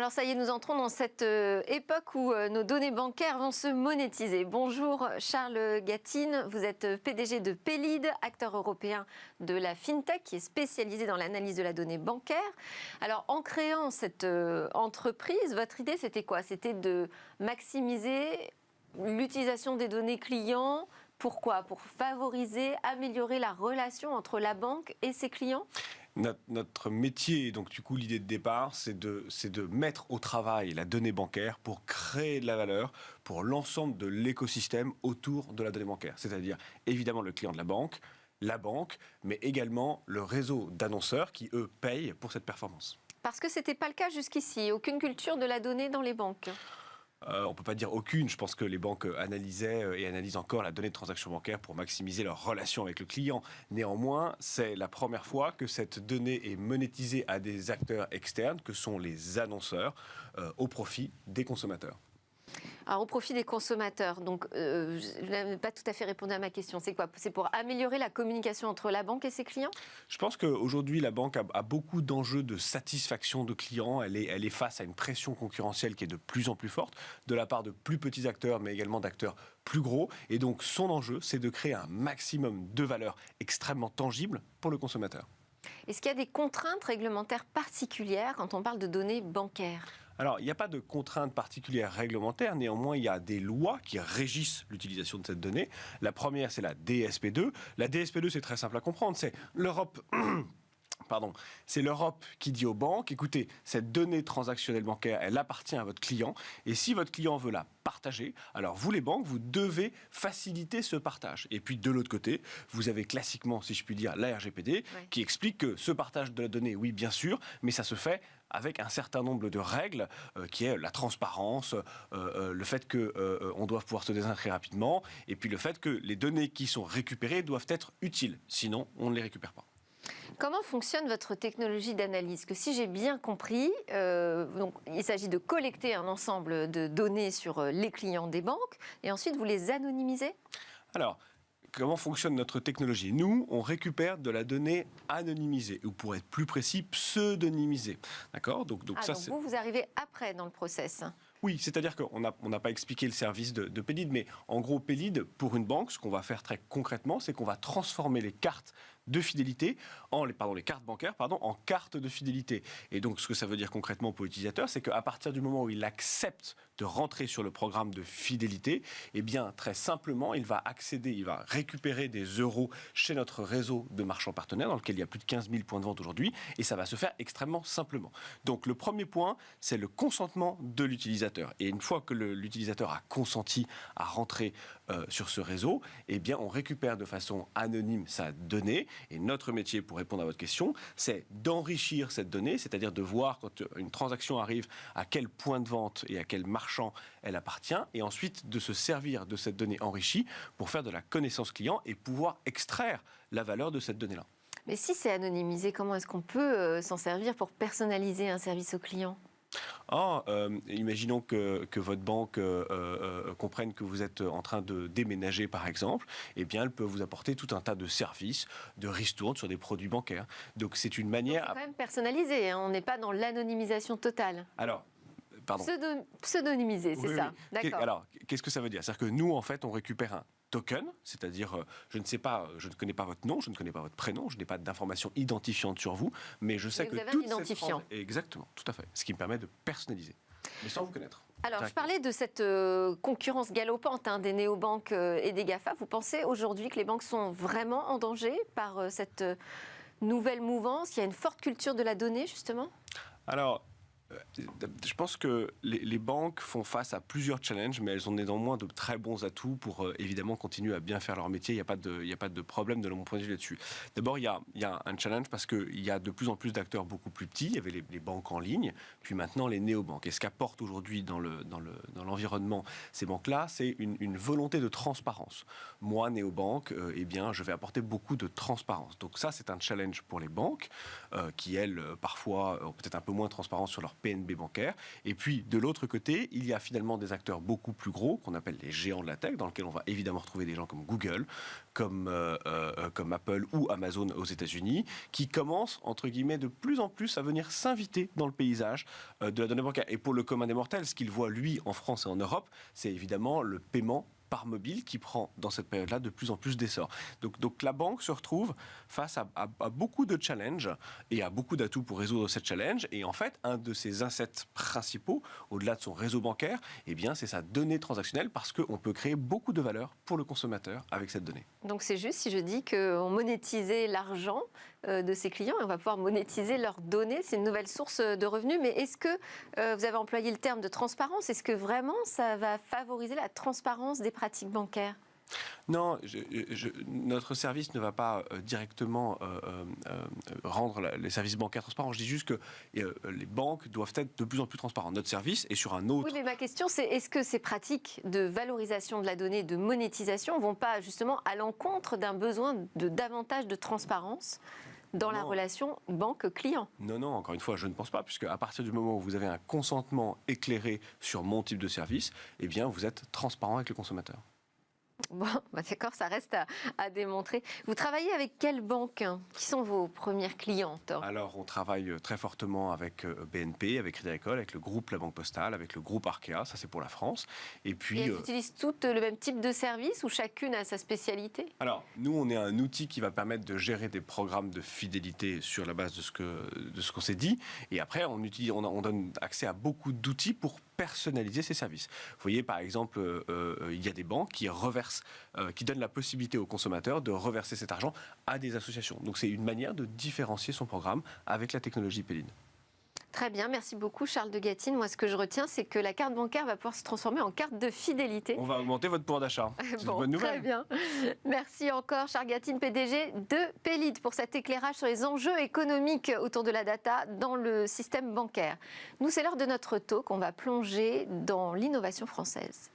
Alors ça y est, nous entrons dans cette époque où nos données bancaires vont se monétiser. Bonjour Charles Gatine, vous êtes PDG de Pélide, acteur européen de la FinTech qui est spécialisé dans l'analyse de la donnée bancaire. Alors en créant cette entreprise, votre idée c'était quoi? C'était de maximiser l'utilisation des données clients. Pourquoi? Pour favoriser, améliorer la relation entre la banque et ses clients? Notre métier, donc du coup l'idée de départ, c'est de mettre au travail la donnée bancaire pour créer de la valeur pour l'ensemble de l'écosystème autour de la donnée bancaire. C'est-à-dire évidemment le client de la banque, mais également le réseau d'annonceurs qui, eux, payent pour cette performance. Parce que ce n'était pas le cas jusqu'ici, aucune culture de la donnée dans les banques. On ne peut pas dire aucune. Je pense que les banques analysaient et analysent encore la donnée de transaction bancaire pour maximiser leur relation avec le client. Néanmoins, c'est la première fois que cette donnée est monétisée à des acteurs externes, que sont les annonceurs, au profit des consommateurs. Alors, au profit des consommateurs, donc je n'ai pas tout à fait répondu à ma question. C'est quoi? C'est pour améliorer la communication entre la banque et ses clients? Je pense qu'aujourd'hui, la banque a beaucoup d'enjeux de satisfaction de clients. Elle est face à une pression concurrentielle qui est de plus en plus forte, de la part de plus petits acteurs, mais également d'acteurs plus gros. Et donc, son enjeu, c'est de créer un maximum de valeur extrêmement tangible pour le consommateur. Est-ce qu'il y a des contraintes réglementaires particulières quand on parle de données bancaires? Alors, il n'y a pas de contraintes particulières réglementaires. Néanmoins, il y a des lois qui régissent l'utilisation de cette donnée. La première, c'est la DSP2. La DSP2, c'est très simple à comprendre. C'est l'Europe... c'est l'Europe qui dit aux banques, écoutez, cette donnée transactionnelle bancaire, elle appartient à votre client, et si votre client veut la partager, alors vous les banques, vous devez faciliter ce partage. Et puis de l'autre côté, vous avez classiquement, si je puis dire, la RGPD, qui explique que ce partage de la donnée, oui, bien sûr, mais ça se fait avec un certain nombre de règles, qui est la transparence, le fait qu'on doit pouvoir se désinscrire rapidement, et puis le fait que les données qui sont récupérées doivent être utiles, sinon on ne les récupère pas. Comment fonctionne votre technologie d'analyse? Que si j'ai bien compris, donc, il s'agit de collecter un ensemble de données sur les clients des banques et ensuite vous les anonymisez? Alors, comment fonctionne notre technologie? Nous, on récupère de la donnée anonymisée, ou pour être plus précis, pseudonymisée. D'accord? Donc vous arrivez après dans le process? Oui, c'est-à-dire qu'on n'a pas expliqué le service de Pélide, mais en gros, Pélide, pour une banque, ce qu'on va faire très concrètement, c'est qu'on va transformer les cartes de fidélité, les cartes bancaires, en cartes de fidélité. Et donc, ce que ça veut dire concrètement pour l'utilisateur, c'est qu'à partir du moment où il accepte de rentrer sur le programme de fidélité, eh bien, très simplement, il va accéder, il va récupérer des euros chez notre réseau de marchands partenaires, dans lequel il y a plus de 15 000 points de vente aujourd'hui, et ça va se faire extrêmement simplement. Donc, le premier point, c'est le consentement de l'utilisateur. Et une fois que l'utilisateur a consenti à rentrer sur ce réseau, eh bien, on récupère de façon anonyme sa donnée. Et notre métier, pour répondre à votre question, c'est d'enrichir cette donnée, c'est-à-dire de voir quand une transaction arrive, à quel point de vente et à quel marchand elle appartient, et ensuite de se servir de cette donnée enrichie pour faire de la connaissance client et pouvoir extraire la valeur de cette donnée-là. Mais si c'est anonymisé, comment est-ce qu'on peut s'en servir pour personnaliser un service au client? Imaginons que votre banque comprenne que vous êtes en train de déménager, par exemple, eh bien, elle peut vous apporter tout un tas de services, de ristournes sur des produits bancaires. Donc, c'est une manière... C'est quand même personnalisé, hein, on n'est pas dans l'anonymisation totale. Alors... Pardon. Pseudonymisé, c'est ça. Oui. D'accord. Alors, qu'est-ce que ça veut dire? C'est-à-dire que nous, en fait, on récupère un token, c'est-à-dire, je ne connais pas votre nom, je ne connais pas votre prénom, je n'ai pas d'informations identifiantes sur vous, mais je sais que... Vous avez un identifiant. Exactement, tout à fait. Ce qui me permet de personnaliser, mais sans vous connaître. Alors, je parlais de cette concurrence galopante des néobanques et des GAFA. Vous pensez aujourd'hui que les banques sont vraiment en danger par cette nouvelle mouvance? Il y a une forte culture de la donnée, justement? Alors, je pense que les banques font face à plusieurs challenges, mais elles ont néanmoins de très bons atouts pour évidemment continuer à bien faire leur métier. Il n'y a pas de problème de mon point de vue là-dessus. D'abord, il y a un challenge parce qu'il y a de plus en plus d'acteurs beaucoup plus petits. Il y avait les banques en ligne, puis maintenant les néobanques. Et ce qu'apportent aujourd'hui dans l'environnement ces banques-là, c'est une volonté de transparence. Moi, néobanque, eh bien, je vais apporter beaucoup de transparence. Donc ça, c'est un challenge pour les banques qui, elles, parfois, ont peut-être un peu moins de transparence sur leur PNB bancaire. Et puis, de l'autre côté, il y a finalement des acteurs beaucoup plus gros, qu'on appelle les géants de la tech, dans lesquels on va évidemment retrouver des gens comme Google, comme Apple ou Amazon aux États-Unis, qui commencent, entre guillemets, de plus en plus à venir s'inviter dans le paysage de la donnée bancaire. Et pour le commun des mortels, ce qu'il voit, lui, en France et en Europe, c'est évidemment le paiement par mobile qui prend dans cette période-là de plus en plus d'essor. Donc la banque se retrouve face à beaucoup de challenges et à beaucoup d'atouts pour résoudre ces challenges. Et en fait, un de ses assets principaux, au-delà de son réseau bancaire, eh bien, c'est sa donnée transactionnelle parce qu'on peut créer beaucoup de valeur pour le consommateur avec cette donnée. Donc c'est juste si je dis qu'on monétisait l'argent de ses clients et on va pouvoir monétiser leurs données. C'est une nouvelle source de revenus. Mais est-ce que vous avez employé le terme de transparence? Est-ce que vraiment ça va favoriser la transparence des pratiques bancaires? Non, notre service ne va pas directement rendre les services bancaires transparents. Je dis juste que les banques doivent être de plus en plus transparentes. Notre service est sur un autre... Oui, mais ma question, c'est est-ce que ces pratiques de valorisation de la donnée, de monétisation, ne vont pas justement à l'encontre d'un besoin de davantage de transparence dans la relation banque-client? Non, encore une fois, je ne pense pas, puisque à partir du moment où vous avez un consentement éclairé sur mon type de service, eh bien, vous êtes transparent avec le consommateur. Bon, d'accord, ça reste à démontrer. Vous travaillez avec quelles banques? Qui sont vos premières clientes? Alors, on travaille très fortement avec BNP, avec Crédit Agricole, avec le groupe La Banque Postale, avec le groupe Arkea, ça c'est pour la France. Et puis, elles utilisent toutes le même type de service ou chacune a sa spécialité? Alors, nous, on est un outil qui va permettre de gérer des programmes de fidélité sur la base de ce qu'on s'est dit. Et après, on donne accès à beaucoup d'outils pour personnaliser ces services. Vous voyez, par exemple, il y a des banques qui reversent, qui donnent la possibilité aux consommateurs de reverser cet argent à des associations. Donc, c'est une manière de différencier son programme avec la technologie Pélide. Très bien, merci beaucoup Charles de Gatine. Moi, ce que je retiens, c'est que la carte bancaire va pouvoir se transformer en carte de fidélité. On va augmenter votre pouvoir d'achat. C'est une bonne nouvelle. Très bien. Merci encore Charles Gatine, PDG de Pélide, pour cet éclairage sur les enjeux économiques autour de la data dans le système bancaire. Nous, c'est l'heure de notre talk. On va plonger dans l'innovation française.